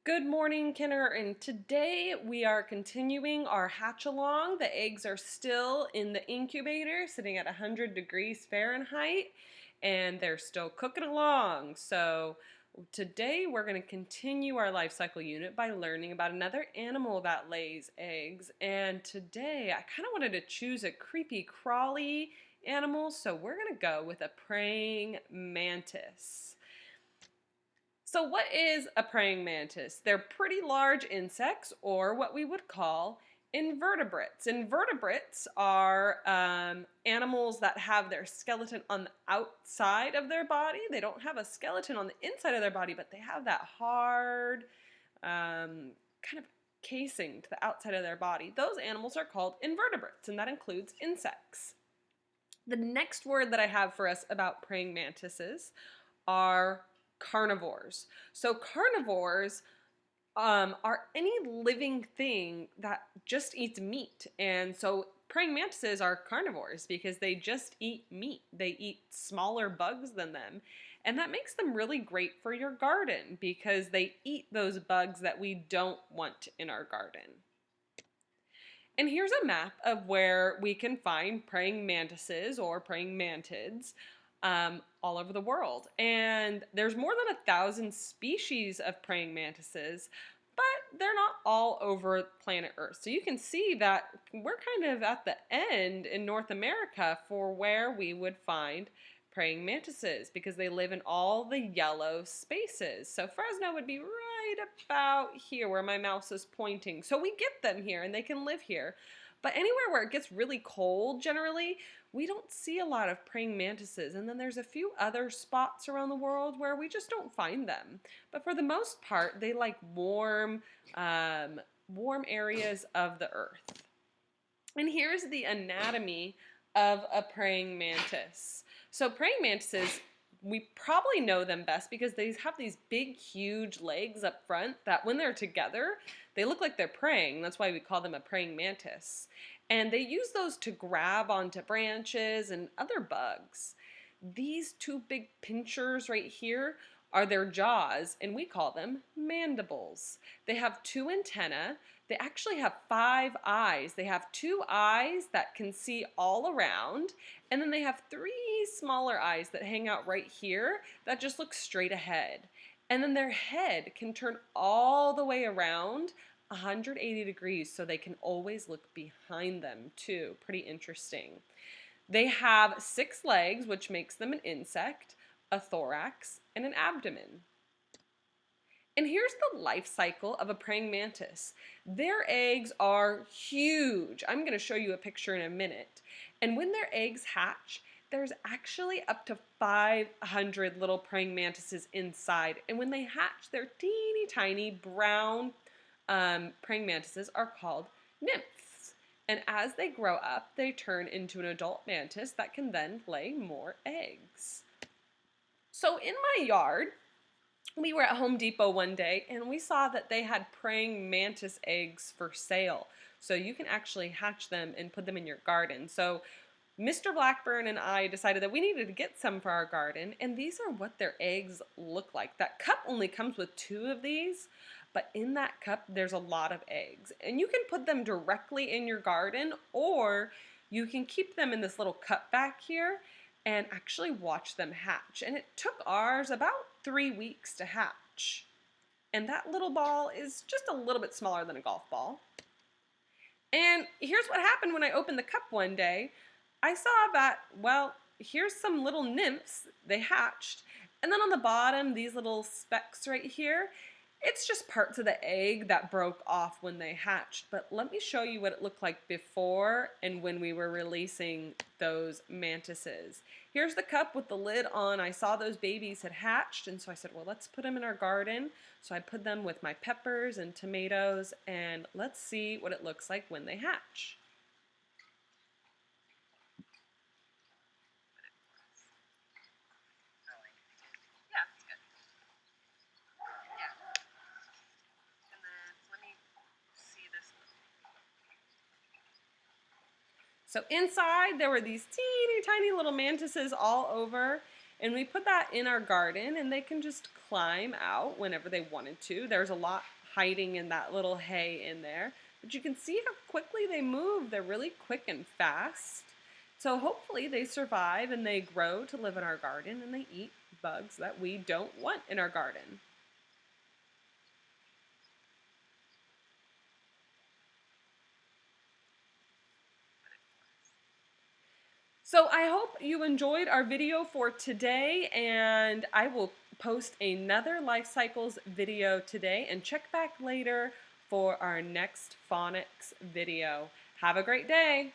Good morning, kindergarten. Today we are continuing our hatch along. The eggs are still in the incubator sitting at 100 degrees Fahrenheit and they're still cooking along. So today we're going to continue our life cycle unit by learning about another animal that lays eggs. And today I kind of wanted to choose a creepy crawly animal, so we're going to go with a praying mantis. So what is a praying mantis? They're pretty large insects, or what we would call invertebrates. Invertebrates are animals that have their skeleton on the outside of their body. They don't have a skeleton on the inside of their body, but they have that hard kind of casing to the outside of their body. Those animals are called invertebrates, and that includes insects. The next word that I have for us about praying mantises are carnivores. So carnivores are any living thing that just eats meat. And so praying mantises are carnivores because they just eat meat. They eat smaller bugs than them. And that makes them really great for your garden because they eat those bugs that we don't want in our garden. And here's a map of where we can find praying mantises or praying mantids all over the world. And there's more than 1,000 species of praying mantises, but they're not all over planet Earth. So you can see that we're kind of at the end in North America for where we would find praying mantises because they live in all the yellow spaces. So Fresno would be right about here where my mouse is pointing. So we get them here and they can live here. But anywhere where it gets really cold generally, we don't see a lot of praying mantises. And then there's a few other spots around the world where we just don't find them. But for the most part, they like warm areas of the earth. And here's the anatomy of a praying mantis. So praying mantises, we probably know them best because they have these big, huge legs up front that when they're together, they look like they're praying. That's why we call them a praying mantis. And they use those to grab onto branches and other bugs. These two big pinchers right here are their jaws, and we call them mandibles. They have two antennae. They actually have 5 eyes. They have 2 eyes that can see all around, and then they have 3 smaller eyes that hang out right here that just look straight ahead. And then their head can turn all the way around 180 degrees so they can always look behind them too. Pretty interesting. They have 6 legs, which makes them an insect, a thorax, and an abdomen. And here's the life cycle of a praying mantis. Their eggs are huge. I'm going to show you a picture in a minute. And when their eggs hatch, there's actually up to 500 little praying mantises inside. And when they hatch, their teeny tiny brown praying mantises are called nymphs. And as they grow up, they turn into an adult mantis that can then lay more eggs. So in my yard, we were at Home Depot one day and we saw that they had praying mantis eggs for sale. So you can actually hatch them and put them in your garden. So Mr. Blackburn and I decided that we needed to get some for our garden, and these are what their eggs look like. That cup only comes with 2 of these, but in that cup there's a lot of eggs. And you can put them directly in your garden, or you can keep them in this little cup back here and actually watch them hatch. And it took ours about 3 weeks to hatch. And that little ball is just a little bit smaller than a golf ball. And here's what happened when I opened the cup one day. I saw that, well, here's some little nymphs. They hatched. And then on the bottom, these little specks right here, it's just parts of the egg that broke off when they hatched. But let me show you what it looked like before and when we were releasing those mantises. Here's the cup with the lid on. I saw those babies had hatched, and so I said, well, let's put them in our garden. So I put them with my peppers and tomatoes, and let's see what it looks like when they hatch. So inside there were these teeny tiny little mantises all over, and we put that in our garden and they can just climb out whenever they wanted to. There's a lot hiding in that little hay in there. But you can see how quickly they move. They're really quick and fast. So hopefully they survive and they grow to live in our garden and they eat bugs that we don't want in our garden. So I hope you enjoyed our video for today, and I will post another Life Cycles video today, and check back later for our next phonics video. Have a great day.